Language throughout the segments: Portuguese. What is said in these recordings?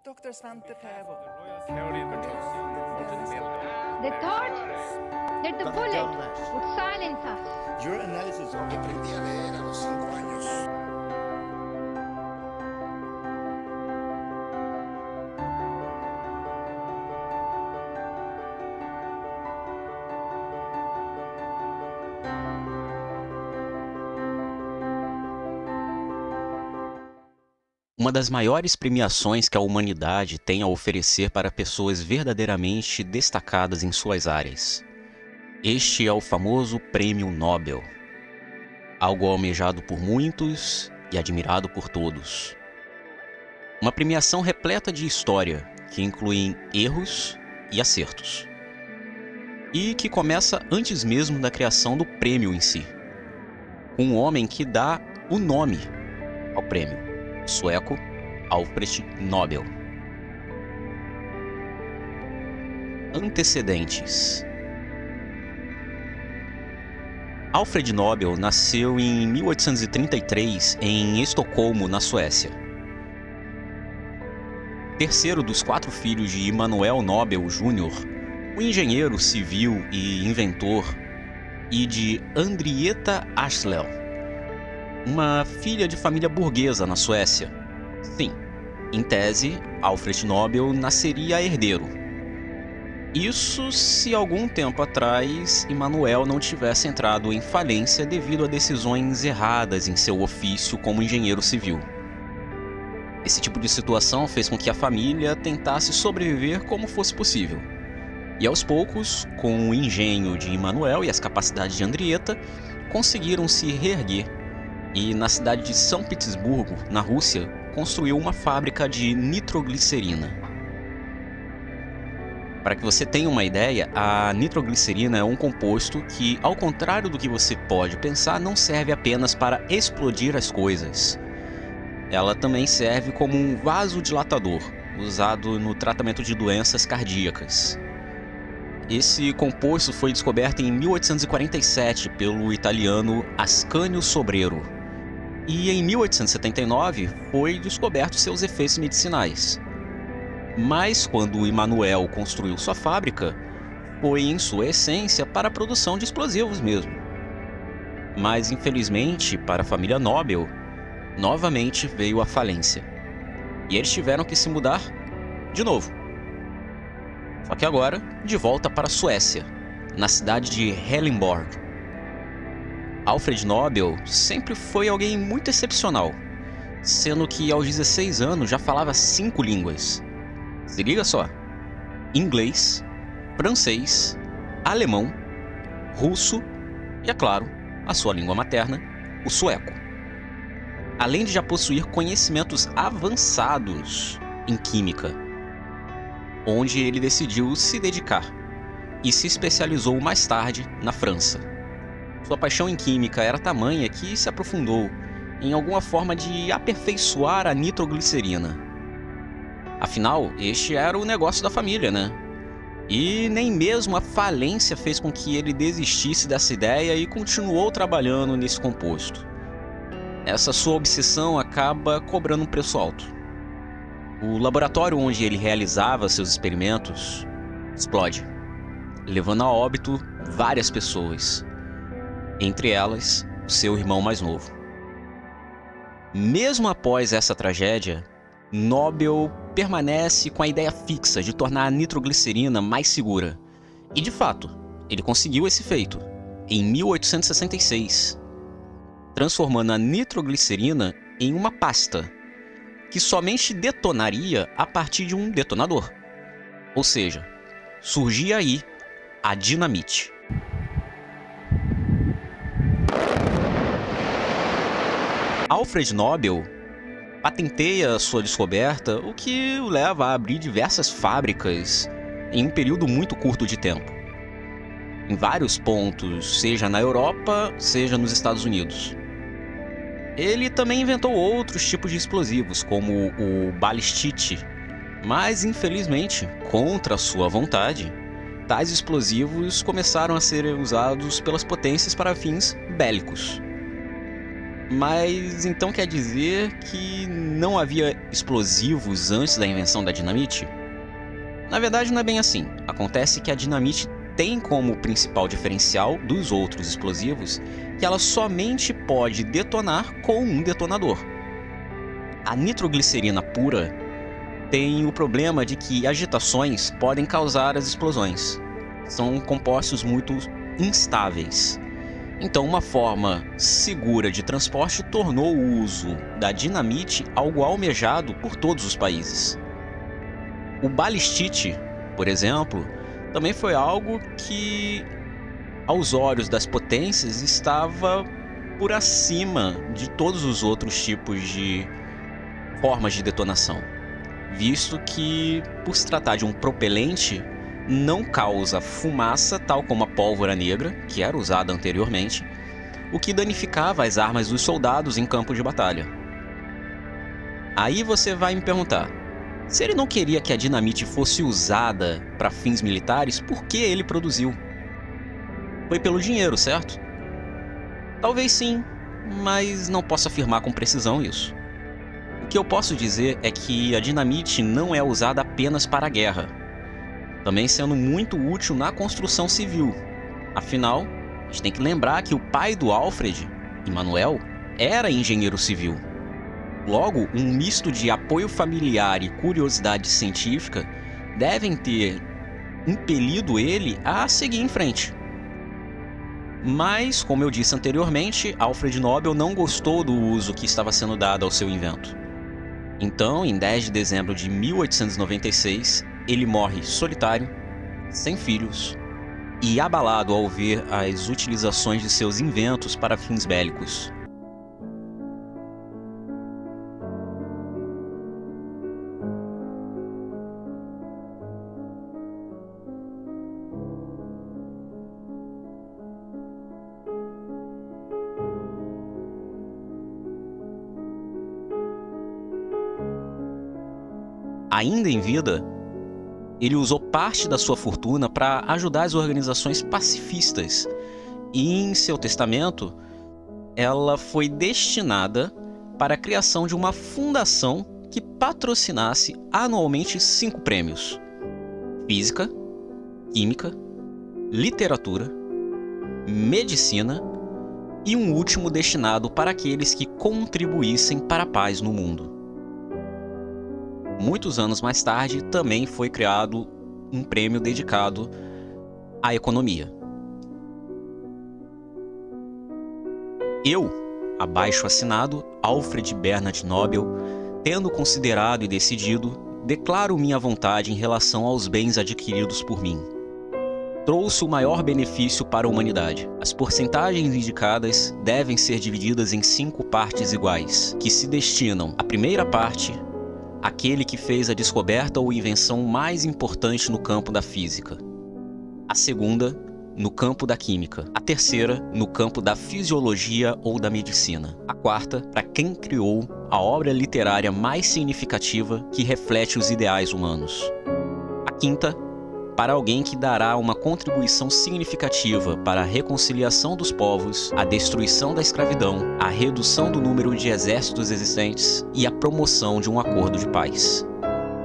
Dr. Svante Pääbo. They thought that the bullet would silence us. Your analysis of Aprendí a leer a los 5 años. Uma das maiores premiações que a humanidade tem a oferecer para pessoas verdadeiramente destacadas em suas áreas. Este é o famoso Prêmio Nobel. Algo almejado por muitos e admirado por todos. Uma premiação repleta de história, que inclui erros e acertos. E que começa antes mesmo da criação do prêmio em si. Um homem que dá o nome ao prêmio. Sueco Alfred Nobel. Antecedentes. Alfred Nobel nasceu em 1833 em Estocolmo, na Suécia. Terceiro dos 4 filhos de Immanuel Nobel Jr., um engenheiro civil e inventor, e de Henrietta Aslel, uma filha de família burguesa na Suécia. Sim, em tese, Alfred Nobel nasceria herdeiro. Isso se algum tempo atrás Immanuel não tivesse entrado em falência devido a decisões erradas em seu ofício como engenheiro civil. Esse tipo de situação fez com que a família tentasse sobreviver como fosse possível. E aos poucos, com o engenho de Immanuel e as capacidades de Henrietta, conseguiram se reerguer. E na cidade de São Petersburgo, na Rússia, construiu uma fábrica de nitroglicerina. Para que você tenha uma ideia, a nitroglicerina é um composto que, ao contrário do que você pode pensar, não serve apenas para explodir as coisas. Ela também serve como um vasodilatador, usado no tratamento de doenças cardíacas. Esse composto foi descoberto em 1847 pelo italiano Ascanio Sobrero. E em 1879 foi descoberto seus efeitos medicinais. Mas quando Immanuel construiu sua fábrica, foi em sua essência para a produção de explosivos mesmo. Mas infelizmente, para a família Nobel, novamente veio a falência. E eles tiveram que se mudar de novo. Só que agora, de volta para a Suécia, na cidade de Helsingborg. Alfred Nobel sempre foi alguém muito excepcional, sendo que aos 16 anos já falava 5 línguas. Se liga só: inglês, francês, alemão, russo e, é claro, a sua língua materna, o sueco. Além de já possuir conhecimentos avançados em química, onde ele decidiu se dedicar e se especializou mais tarde na França. Sua paixão em química era tamanha que se aprofundou em alguma forma de aperfeiçoar a nitroglicerina. Afinal, este era o negócio da família, né? E nem mesmo a falência fez com que ele desistisse dessa ideia e continuou trabalhando nesse composto. Essa sua obsessão acaba cobrando um preço alto. O laboratório onde ele realizava seus experimentos explode, levando a óbito várias pessoas. Entre elas, o seu irmão mais novo. Mesmo após essa tragédia, Nobel permanece com a ideia fixa de tornar a nitroglicerina mais segura. E de fato, ele conseguiu esse feito, em 1866, transformando a nitroglicerina em uma pasta, que somente detonaria a partir de um detonador. Ou seja, surgia aí a dinamite. Alfred Nobel patenteia sua descoberta, o que o leva a abrir diversas fábricas em um período muito curto de tempo. Em vários pontos, seja na Europa, seja nos Estados Unidos. Ele também inventou outros tipos de explosivos, como o balistite, mas infelizmente, contra sua vontade, tais explosivos começaram a ser usados pelas potências para fins bélicos. Mas então quer dizer que não havia explosivos antes da invenção da dinamite? Na verdade, não é bem assim. Acontece que a dinamite tem como principal diferencial dos outros explosivos que ela somente pode detonar com um detonador. A nitroglicerina pura tem o problema de que agitações podem causar as explosões. São compostos muito instáveis. Então, uma forma segura de transporte tornou o uso da dinamite algo almejado por todos os países. O balistite, por exemplo, também foi algo que, aos olhos das potências, estava por acima de todos os outros tipos de formas de detonação, visto que, por se tratar de um propelente, não causa fumaça tal como a pólvora negra, que era usada anteriormente, o que danificava as armas dos soldados em campo de batalha. Aí você vai me perguntar, se ele não queria que a dinamite fosse usada para fins militares, por que ele produziu? Foi pelo dinheiro, certo? Talvez sim, mas não posso afirmar com precisão isso. O que eu posso dizer é que a dinamite não é usada apenas para a guerra, também sendo muito útil na construção civil. Afinal, a gente tem que lembrar que o pai do Alfred, Emanuel, era engenheiro civil. Logo, um misto de apoio familiar e curiosidade científica devem ter impelido ele a seguir em frente. Mas, como eu disse anteriormente, Alfred Nobel não gostou do uso que estava sendo dado ao seu invento. Então, em 10 de dezembro de 1896, ele morre solitário, sem filhos e abalado ao ver as utilizações de seus inventos para fins bélicos. Ainda em vida, ele usou parte da sua fortuna para ajudar as organizações pacifistas e, em seu testamento, ela foi destinada para a criação de uma fundação que patrocinasse anualmente 5 prêmios: Física, Química, Literatura, Medicina e um último destinado para aqueles que contribuíssem para a paz no mundo. Muitos anos mais tarde, também foi criado um prêmio dedicado à economia. Eu, abaixo assinado, Alfred Bernard Nobel, tendo considerado e decidido, declaro minha vontade em relação aos bens adquiridos por mim. Trouxe o maior benefício para a humanidade. As porcentagens indicadas devem ser divididas em 5 partes iguais, que se destinam à primeira parte, aquele que fez a descoberta ou invenção mais importante no campo da física. A segunda, no campo da química. A terceira, no campo da fisiologia ou da medicina. A quarta, para quem criou a obra literária mais significativa que reflete os ideais humanos. A quinta, para alguém que dará uma contribuição significativa para a reconciliação dos povos, a destruição da escravidão, a redução do número de exércitos existentes e a promoção de um acordo de paz.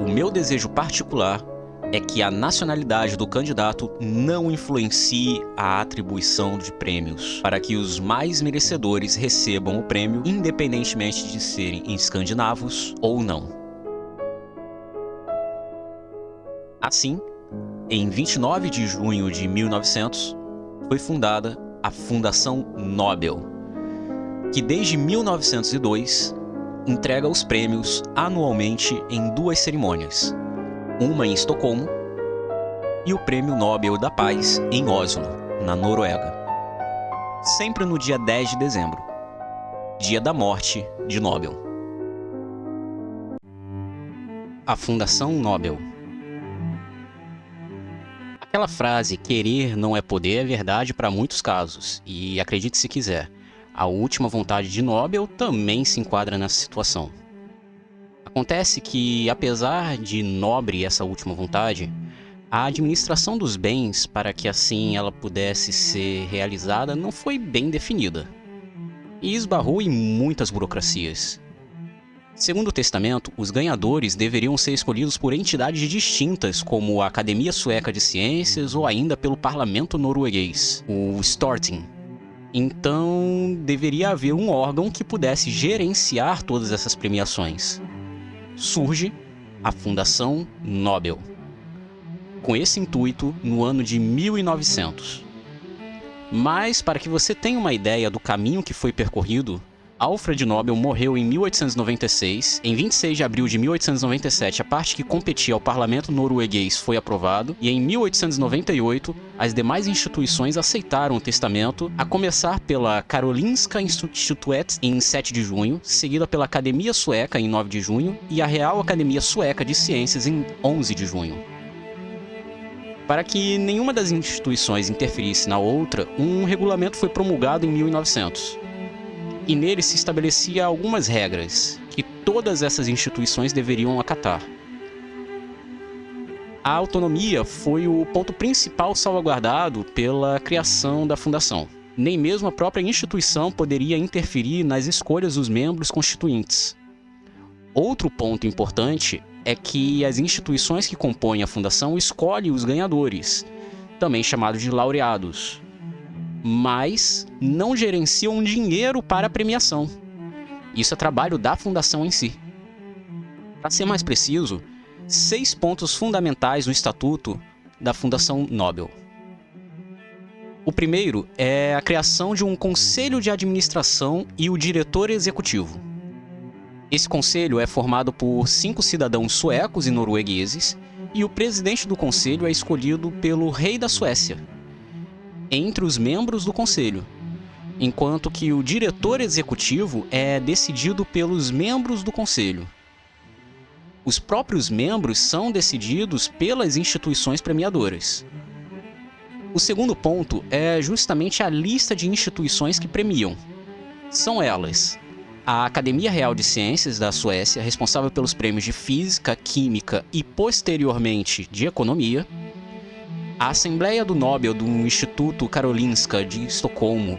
O meu desejo particular é que a nacionalidade do candidato não influencie a atribuição de prêmios, para que os mais merecedores recebam o prêmio independentemente de serem escandinavos ou não. Assim, em 29 de junho de 1900, foi fundada a Fundação Nobel, que desde 1902 entrega os prêmios anualmente em 2 cerimônias, uma em Estocolmo e o Prêmio Nobel da Paz em Oslo, na Noruega, sempre no dia 10 de dezembro, dia da morte de Nobel. A Fundação Nobel. Aquela frase, querer não é poder, é verdade para muitos casos, e acredite se quiser, a última vontade de Nobel também se enquadra nessa situação. Acontece que, apesar de nobre essa última vontade, a administração dos bens para que assim ela pudesse ser realizada não foi bem definida. e esbarrou em muitas burocracias. Segundo o testamento, os ganhadores deveriam ser escolhidos por entidades distintas, como a Academia Sueca de Ciências ou ainda pelo parlamento norueguês, o Storting. Então, deveria haver um órgão que pudesse gerenciar todas essas premiações. Surge a Fundação Nobel, com esse intuito no ano de 1900. Mas, para que você tenha uma ideia do caminho que foi percorrido, Alfred Nobel morreu em 1896. Em 26 de abril de 1897, a parte que competia ao parlamento norueguês foi aprovado, e em 1898, as demais instituições aceitaram o testamento, a começar pela Karolinska Institutet em 7 de junho, seguida pela Academia Sueca em 9 de junho e a Real Academia Sueca de Ciências em 11 de junho. Para que nenhuma das instituições interferisse na outra, um regulamento foi promulgado em 1900. E nele se estabelecia algumas regras que todas essas instituições deveriam acatar. A autonomia foi o ponto principal salvaguardado pela criação da fundação. Nem mesmo a própria instituição poderia interferir nas escolhas dos membros constituintes. Outro ponto importante é que as instituições que compõem a fundação escolhem os ganhadores, também chamados de laureados, mas não gerenciam dinheiro para a premiação. Isso é trabalho da fundação em si. Para ser mais preciso, 6 pontos fundamentais no estatuto da Fundação Nobel. O primeiro é a criação de um conselho de administração e o diretor executivo. Esse conselho é formado por 5 cidadãos suecos e noruegueses, e o presidente do conselho é escolhido pelo rei da Suécia, entre os membros do conselho, enquanto que o diretor executivo é decidido pelos membros do conselho. Os próprios membros são decididos pelas instituições premiadoras. O segundo ponto é justamente a lista de instituições que premiam. São elas: a Academia Real de Ciências da Suécia, responsável pelos prêmios de Física, Química e, posteriormente, de Economia; a Assembleia do Nobel do Instituto Karolinska de Estocolmo,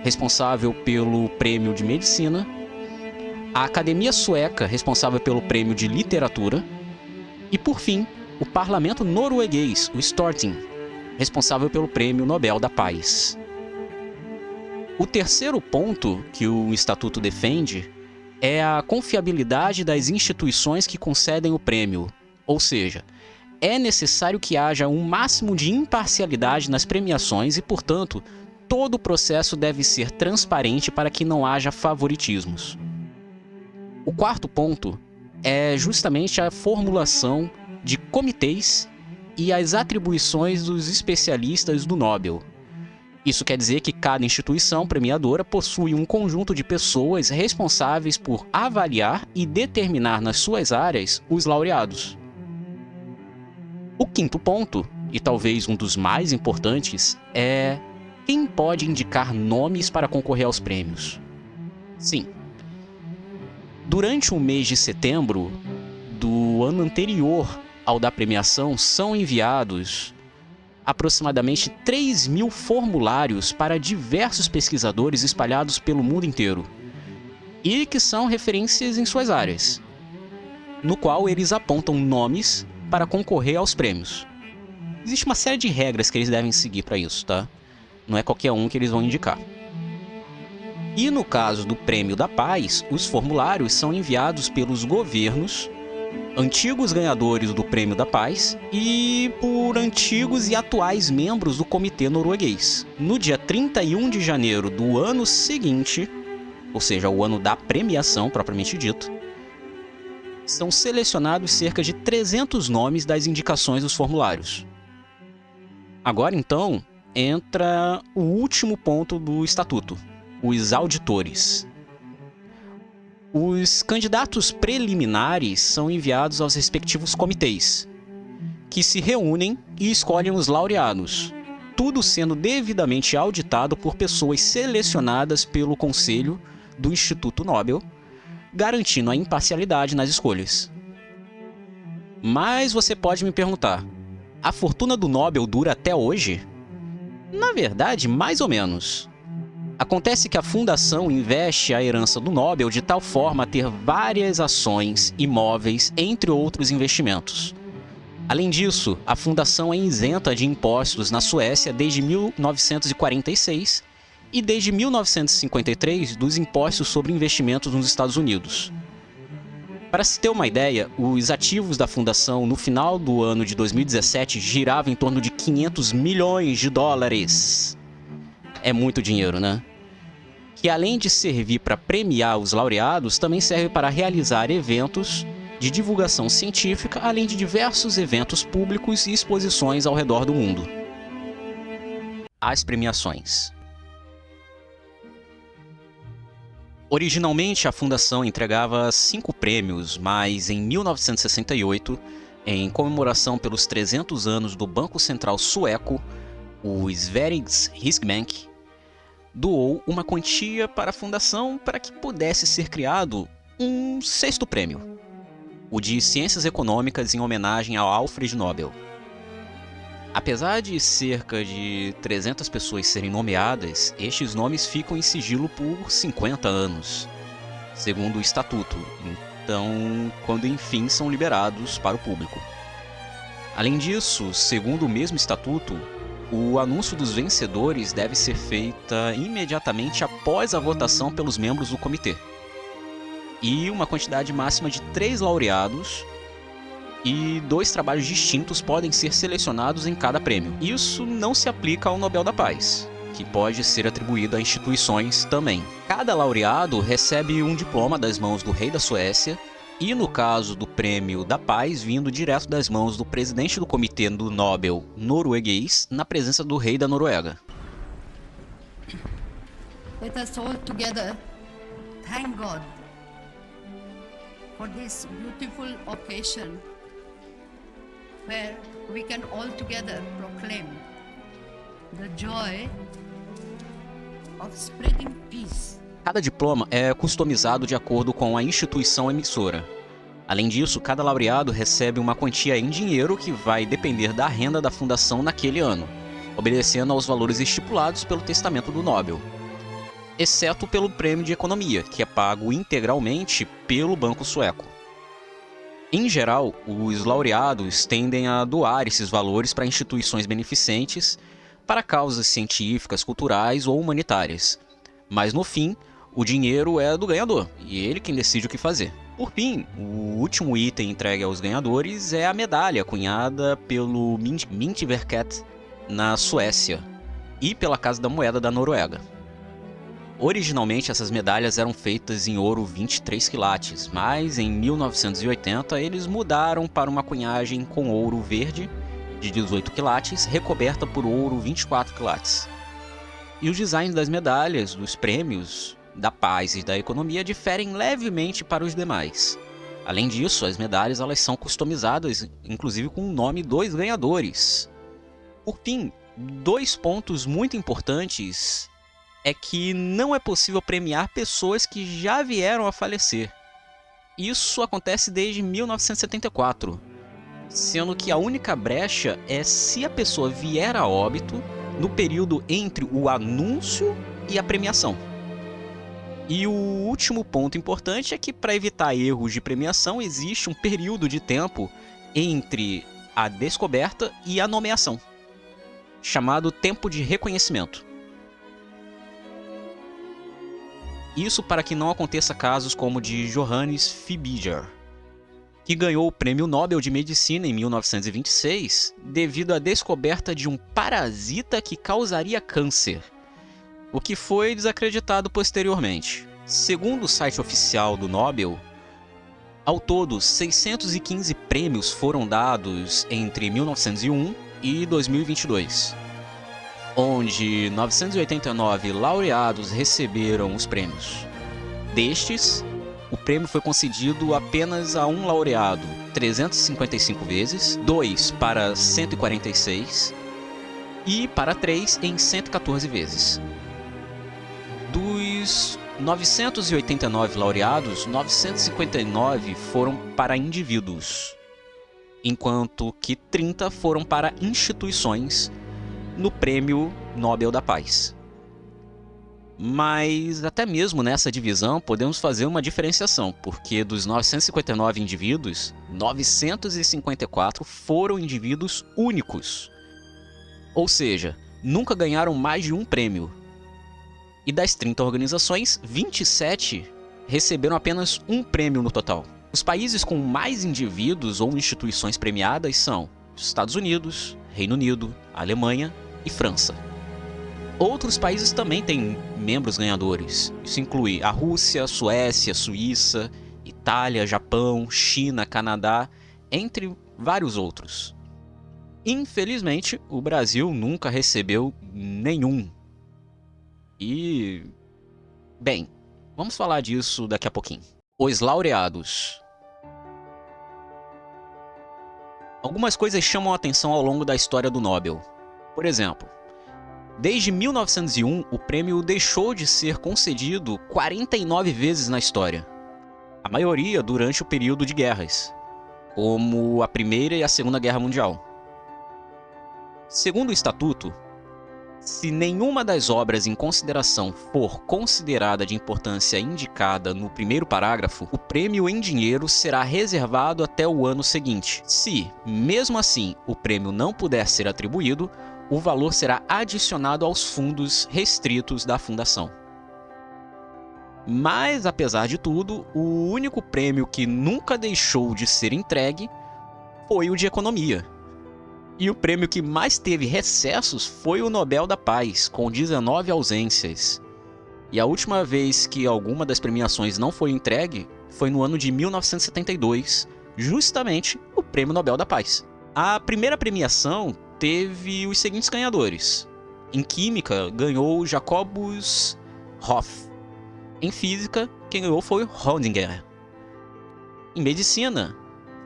responsável pelo Prêmio de Medicina; a Academia Sueca, responsável pelo Prêmio de Literatura; e, por fim, o Parlamento Norueguês, o Storting, responsável pelo Prêmio Nobel da Paz. O terceiro ponto que o Estatuto defende é a confiabilidade das instituições que concedem o prêmio, ou seja, é necessário que haja um máximo de imparcialidade nas premiações e, portanto, todo o processo deve ser transparente para que não haja favoritismos. O quarto ponto é justamente a formulação de comitês e as atribuições dos especialistas do Nobel. Isso quer dizer que cada instituição premiadora possui um conjunto de pessoas responsáveis por avaliar e determinar nas suas áreas os laureados. O quinto ponto, e talvez um dos mais importantes, é quem pode indicar nomes para concorrer aos prêmios. Sim. Durante o mês de setembro do ano anterior ao da premiação, são enviados aproximadamente 3.000 formulários para diversos pesquisadores espalhados pelo mundo inteiro, e que são referências em suas áreas, no qual eles apontam nomes para concorrer aos prêmios. Existe uma série de regras que eles devem seguir para isso, tá? Não é qualquer um que eles vão indicar. E no caso do Prêmio da Paz, os formulários são enviados pelos governos, antigos ganhadores do Prêmio da Paz e por antigos e atuais membros do Comitê Norueguês. No dia 31 de janeiro do ano seguinte, ou seja, o ano da premiação propriamente dito, são selecionados cerca de 300 nomes das indicações dos formulários. Agora então entra o último ponto do estatuto: os auditores. Os candidatos preliminares são enviados aos respectivos comitês, que se reúnem e escolhem os laureados, tudo sendo devidamente auditado por pessoas selecionadas pelo Conselho do Instituto Nobel, garantindo a imparcialidade nas escolhas. Mas você pode me perguntar: a fortuna do Nobel dura até hoje? Na verdade, mais ou menos. Acontece que a fundação investe a herança do Nobel de tal forma a ter várias ações, imóveis, entre outros investimentos. Além disso, a fundação é isenta de impostos na Suécia desde 1946 e desde 1953 dos impostos sobre investimentos nos Estados Unidos. Para se ter uma ideia, os ativos da fundação no final do ano de 2017 giravam em torno de 500 milhões de dólares. É muito dinheiro, né? Que além de servir para premiar os laureados, também serve para realizar eventos de divulgação científica, além de diversos eventos públicos e exposições ao redor do mundo. As premiações. Originalmente, a fundação entregava 5 prêmios, mas em 1968, em comemoração pelos 300 anos do Banco Central Sueco, o Sveriges Riksbank doou uma quantia para a fundação para que pudesse ser criado um 6º prêmio, o de Ciências Econômicas em homenagem ao Alfred Nobel. Apesar de cerca de 300 pessoas serem nomeadas, estes nomes ficam em sigilo por 50 anos, segundo o estatuto, então quando enfim são liberados para o público. Além disso, segundo o mesmo estatuto, o anúncio dos vencedores deve ser feita imediatamente após a votação pelos membros do comitê. E uma quantidade máxima de 3 laureados e 2 trabalhos distintos podem ser selecionados em cada prêmio. Isso não se aplica ao Nobel da Paz, que pode ser atribuído a instituições também. Cada laureado recebe um diploma das mãos do rei da Suécia e, no caso do Prêmio da Paz, vindo direto das mãos do presidente do Comitê do Nobel norueguês, na presença do rei da Noruega. Let us all together thank God for this beautiful occasion where we can all together proclaim the joy of spreading peace. Cada diploma é customizado de acordo com a instituição emissora. Além disso, cada laureado recebe uma quantia em dinheiro que vai depender da renda da fundação naquele ano, obedecendo aos valores estipulados pelo testamento do Nobel, exceto pelo prêmio de economia, que é pago integralmente pelo Banco Sueco. Em geral, os laureados tendem a doar esses valores para instituições beneficentes, para causas científicas, culturais ou humanitárias. Mas no fim, o dinheiro é do ganhador, e ele quem decide o que fazer. Por fim, o último item entregue aos ganhadores é a medalha cunhada pelo Myntverket na Suécia e pela Casa da Moeda da Noruega. Originalmente, essas medalhas eram feitas em ouro 23 quilates, mas em 1980 eles mudaram para uma cunhagem com ouro verde de 18 quilates, recoberta por ouro 24 quilates. E os designs das medalhas, dos prêmios, da paz e da economia diferem levemente para os demais. Além disso, as medalhas elas são customizadas, inclusive com o nome dos ganhadores. Por fim, 2 pontos muito importantes é que não é possível premiar pessoas que já vieram a falecer. Isso acontece desde 1974, sendo que a única brecha é se a pessoa vier a óbito no período entre o anúncio e a premiação. E o último ponto importante é que, para evitar erros de premiação, existe um período de tempo entre a descoberta e a nomeação, chamado tempo de reconhecimento. Isso para que não aconteça casos como o de Johannes Fibiger, que ganhou o Prêmio Nobel de Medicina em 1926 devido à descoberta de um parasita que causaria câncer, o que foi desacreditado posteriormente. Segundo o site oficial do Nobel, ao todo 615 prêmios foram dados entre 1901 e 2022, onde 989 laureados receberam os prêmios. Destes, o prêmio foi concedido apenas a um laureado 355 vezes, 2 para 146 e para 3 em 114 vezes. Dos 989 laureados, 959 foram para indivíduos, enquanto que 30 foram para instituições no Prêmio Nobel da Paz. Mas até mesmo nessa divisão podemos fazer uma diferenciação, porque dos 959 indivíduos, 954 foram indivíduos únicos. Ou seja, nunca ganharam mais de um prêmio. E das 30 organizações, 27 receberam apenas um prêmio no total. Os países com mais indivíduos ou instituições premiadas são Estados Unidos, Reino Unido, Alemanha e França. Outros países também têm membros ganhadores. Isso inclui a Rússia, Suécia, Suíça, Itália, Japão, China, Canadá, entre vários outros. Infelizmente, o Brasil nunca recebeu nenhum. E, bem, vamos falar disso daqui a pouquinho. Os laureados. Algumas coisas chamam a atenção ao longo da história do Nobel. Por exemplo, desde 1901, o prêmio deixou de ser concedido 49 vezes na história. A maioria durante o período de guerras, como a Primeira e a Segunda Guerra Mundial. Segundo o Estatuto, se nenhuma das obras em consideração for considerada de importância indicada no primeiro parágrafo, o prêmio em dinheiro será reservado até o ano seguinte. Se, mesmo assim, o prêmio não puder ser atribuído, o valor será adicionado aos fundos restritos da fundação. Mas, apesar de tudo, o único prêmio que nunca deixou de ser entregue foi o de Economia. E o prêmio que mais teve recessos foi o Nobel da Paz, com 19 ausências. E a última vez que alguma das premiações não foi entregue foi no ano de 1972, justamente o Prêmio Nobel da Paz. A primeira premiação teve os seguintes ganhadores. Em Química, ganhou Jacobus Hoff. Em Física, quem ganhou foi Rödinger. Em Medicina,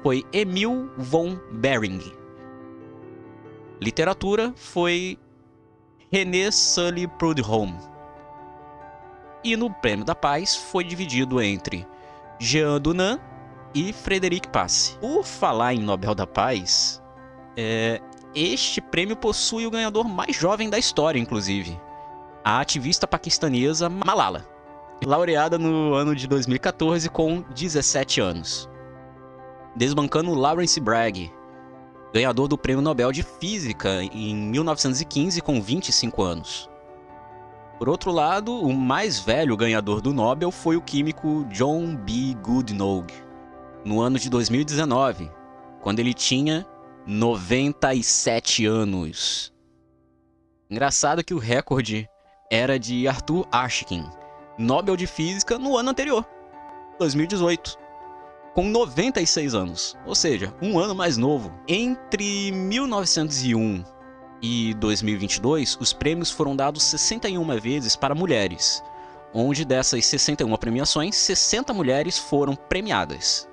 foi Emil von Behring. Literatura foi René Sully Prudhomme. E no Prêmio da Paz foi dividido entre Jean Dunan e Frederic Passe. Por falar em Nobel da Paz, este prêmio possui o ganhador mais jovem da história, inclusive, a ativista paquistanesa Malala, laureada no ano de 2014 com 17 anos, desbancando Lawrence Bragg, ganhador do Prêmio Nobel de Física em 1915 com 25 anos. Por outro lado, o mais velho ganhador do Nobel foi o químico John B. Goodenough, no ano de 2019, quando ele tinha 97 anos. Engraçado que o recorde era de Arthur Ashkin, Nobel de Física no ano anterior, 2018. Com 96 anos, ou seja, um ano mais novo. Entre 1901 e 2022, os prêmios foram dados 61 vezes para mulheres, onde dessas 61 premiações, 60 mulheres foram premiadas.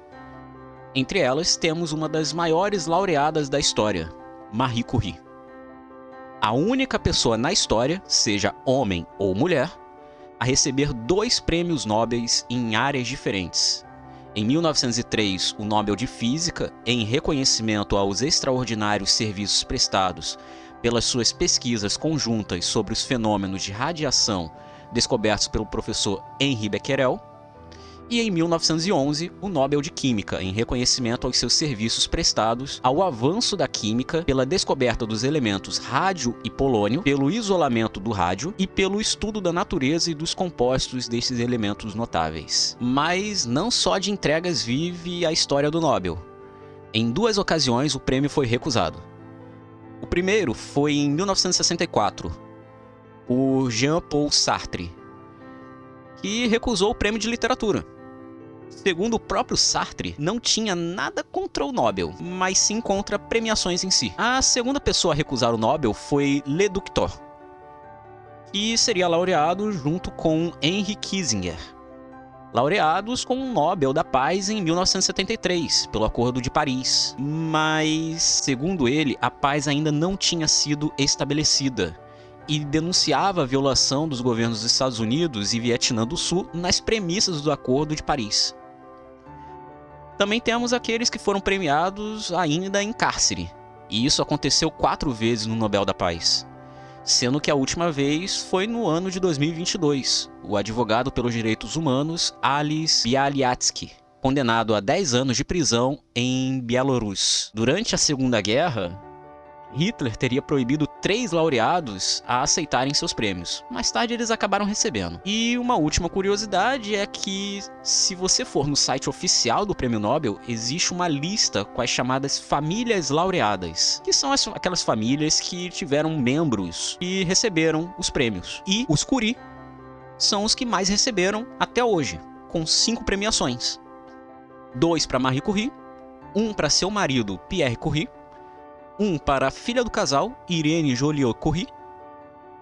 Entre elas, temos uma das maiores laureadas da história, Marie Curie. A única pessoa na história, seja homem ou mulher, a receber 2 prêmios Nobel em áreas diferentes. Em 1903, o Nobel de Física, em reconhecimento aos extraordinários serviços prestados pelas suas pesquisas conjuntas sobre os fenômenos de radiação descobertos pelo professor Henri Becquerel. E em 1911, o Nobel de Química, em reconhecimento aos seus serviços prestados ao avanço da química pela descoberta dos elementos rádio e polônio, pelo isolamento do rádio e pelo estudo da natureza e dos compostos desses elementos notáveis. Mas não só de entregas vive a história do Nobel. Em 2 ocasiões, o prêmio foi recusado. O primeiro foi em 1964, por Jean-Paul Sartre, que recusou o prêmio de literatura. Segundo o próprio Sartre, não tinha nada contra o Nobel, mas sim contra premiações em si. A segunda pessoa a recusar o Nobel foi Le Ductor, que seria laureado junto com Henry Kissinger, laureados com o Nobel da Paz em 1973, pelo Acordo de Paris. Mas, segundo ele, a paz ainda não tinha sido estabelecida, e denunciava a violação dos governos dos Estados Unidos e Vietnã do Sul nas premissas do Acordo de Paris. Também temos aqueles que foram premiados ainda em cárcere, e isso aconteceu 4 vezes no Nobel da Paz. sendo que a última vez foi no ano de 2022. O advogado pelos direitos humanos, Ales Bialyatsky, condenado a 10 anos de prisão em Bielorrússia. Durante a Segunda Guerra, Hitler teria proibido 3 laureados a aceitarem seus prêmios. Mais tarde eles acabaram recebendo. E uma última curiosidade é que, se você for no site oficial do Prêmio Nobel, existe uma lista com as chamadas famílias laureadas, que são aquelas famílias que tiveram membros e receberam os prêmios. E os Curie são os que mais receberam até hoje, com 5 premiações. 2 para Marie Curie, 1 para seu marido Pierre Curie, 1 para a filha do casal, Irene Joliot-Curie,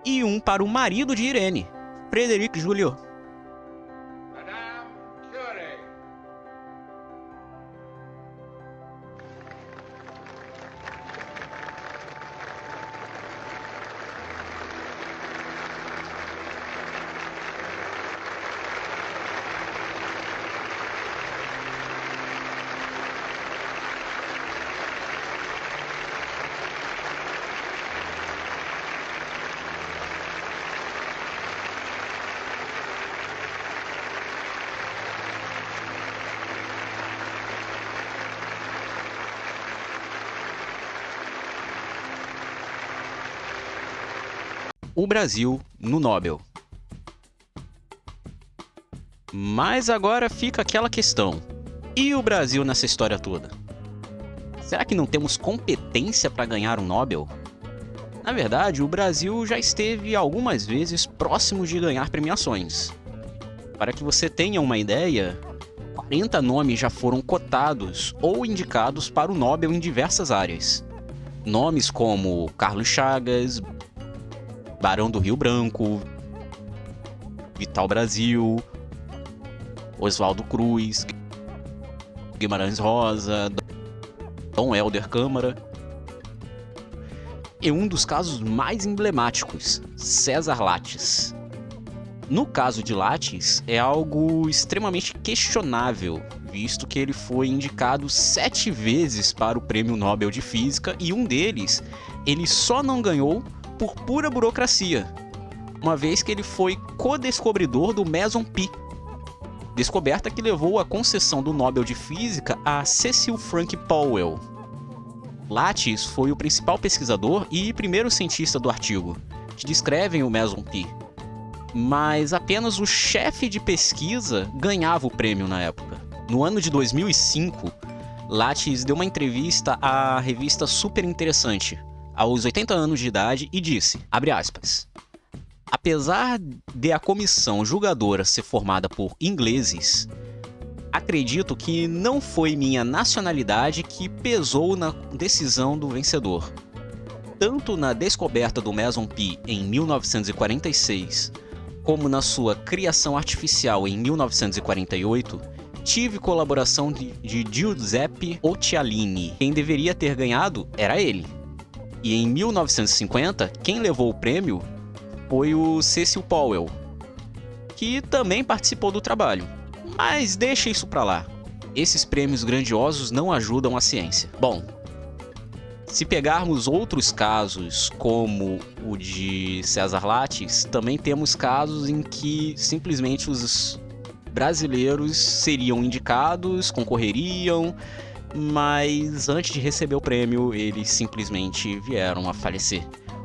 e 1 para o marido de Irene, Frédéric Joliot. Madame Curie. O Brasil no Nobel. Mas agora fica aquela questão: e o Brasil nessa história toda? Será que não temos competência para ganhar um Nobel? Na verdade, o Brasil já esteve algumas vezes próximo de ganhar premiações. Para que você tenha uma ideia, 40 nomes já foram cotados ou indicados para o Nobel em diversas áreas. Nomes como Carlos Chagas, Barão do Rio Branco, Vital Brasil, Oswaldo Cruz, Guimarães Rosa, Dom Helder Câmara. E um dos casos mais emblemáticos, César Lattes. No caso de Lattes, é algo extremamente questionável, visto que ele foi indicado 7 vezes para o Prêmio Nobel de Física e um deles ele só não ganhou por pura burocracia, uma vez que ele foi co-descobridor do Meson Pi, descoberta que levou à concessão do Nobel de Física a Cecil Frank Powell. Lattes foi o principal pesquisador e primeiro cientista do artigo, que descrevem o Meson Pi, mas apenas o chefe de pesquisa ganhava o prêmio na época. No ano de 2005, Lattes deu uma entrevista à revista Super Interessante, aos 80 anos de idade, e disse, abre aspas, apesar de a comissão julgadora ser formada por ingleses, acredito que não foi minha nacionalidade que pesou na decisão do vencedor. Tanto na descoberta do Meson Pi em 1946, como na sua criação artificial em 1948, tive colaboração de Giuseppe Occhialini. Quem deveria ter ganhado era ele. E em 1950, quem levou o prêmio foi o Cecil Powell, que também participou do trabalho. Mas deixa isso pra lá. Esses prêmios grandiosos não ajudam a ciência. Bom, se pegarmos outros casos, como o de César Lattes, também temos casos em que simplesmente os brasileiros seriam indicados, concorreriam, mas antes de receber o prêmio, eles simplesmente vieram a falecer.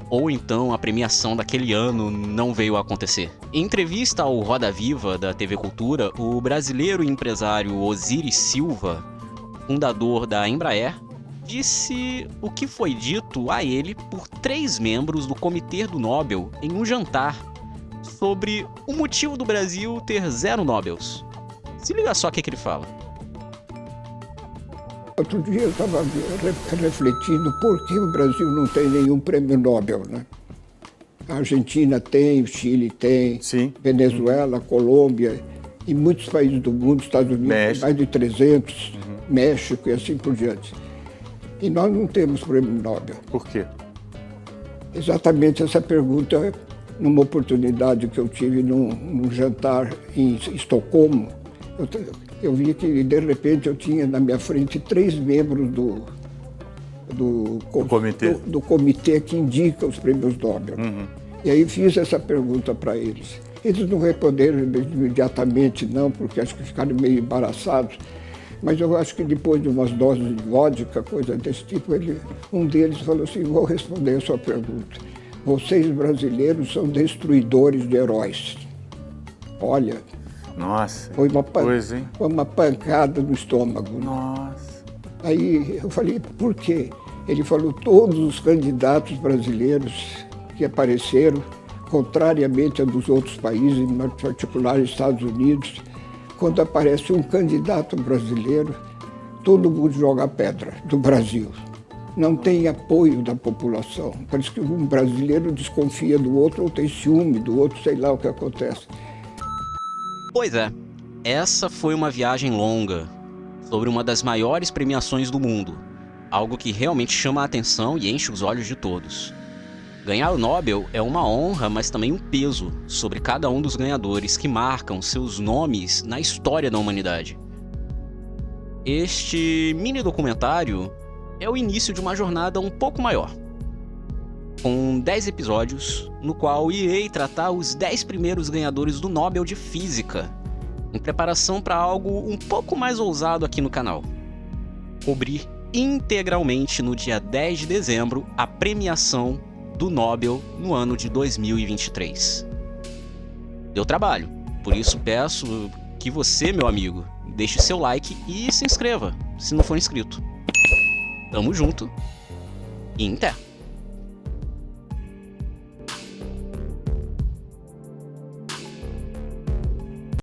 Ou então a premiação daquele ano não veio a acontecer. Em entrevista ao Roda Viva da TV Cultura, o brasileiro e empresário Osiris Silva, fundador da Embraer, disse o que foi dito a ele por 3 membros do Comitê do Nobel em um jantar sobre o motivo do Brasil ter 0 Nobels. Se liga só o que ele fala. Outro dia eu estava refletindo por que o Brasil não tem nenhum prêmio Nobel, né? A Argentina tem, o Chile tem, sim, Venezuela, Colômbia e muitos países do mundo, Estados Unidos, México, mais de 300, México e assim por diante. E nós não temos prêmio Nobel. Por quê? Exatamente essa pergunta, numa oportunidade que eu tive num jantar em Estocolmo, eu vi que, de repente, eu tinha na minha frente 3 membros do comitê que indica os prêmios Nobel. E aí fiz essa pergunta para eles. Eles não responderam imediatamente não, porque acho que ficaram meio embaraçados. Mas eu acho que depois de umas doses de vodka, coisa desse tipo, um deles falou assim, vou responder a sua pergunta. Vocês brasileiros são destruidores de heróis. Olha, nossa, foi coisa, hein? Foi uma pancada no estômago. Nossa. Aí eu falei, por quê? Ele falou, todos os candidatos brasileiros que apareceram, contrariamente a dos outros países, em particular Estados Unidos, quando aparece um candidato brasileiro, todo mundo joga pedra do Brasil. Não tem apoio da população. Parece que um brasileiro desconfia do outro ou tem ciúme do outro, sei lá o que acontece. Pois é, essa foi uma viagem longa sobre uma das maiores premiações do mundo, algo que realmente chama a atenção e enche os olhos de todos. Ganhar o Nobel é uma honra, mas também um peso sobre cada um dos ganhadores que marcam seus nomes na história da humanidade. Este mini documentário é o início de uma jornada um pouco maior, com 10 episódios, no qual irei tratar os 10 primeiros ganhadores do Nobel de Física, em preparação para algo um pouco mais ousado aqui no canal. Cobrir integralmente no dia 10 de dezembro a premiação do Nobel no ano de 2023. Deu trabalho, por isso peço que você, meu amigo, deixe seu like e se inscreva, se não for inscrito. Tamo junto e até!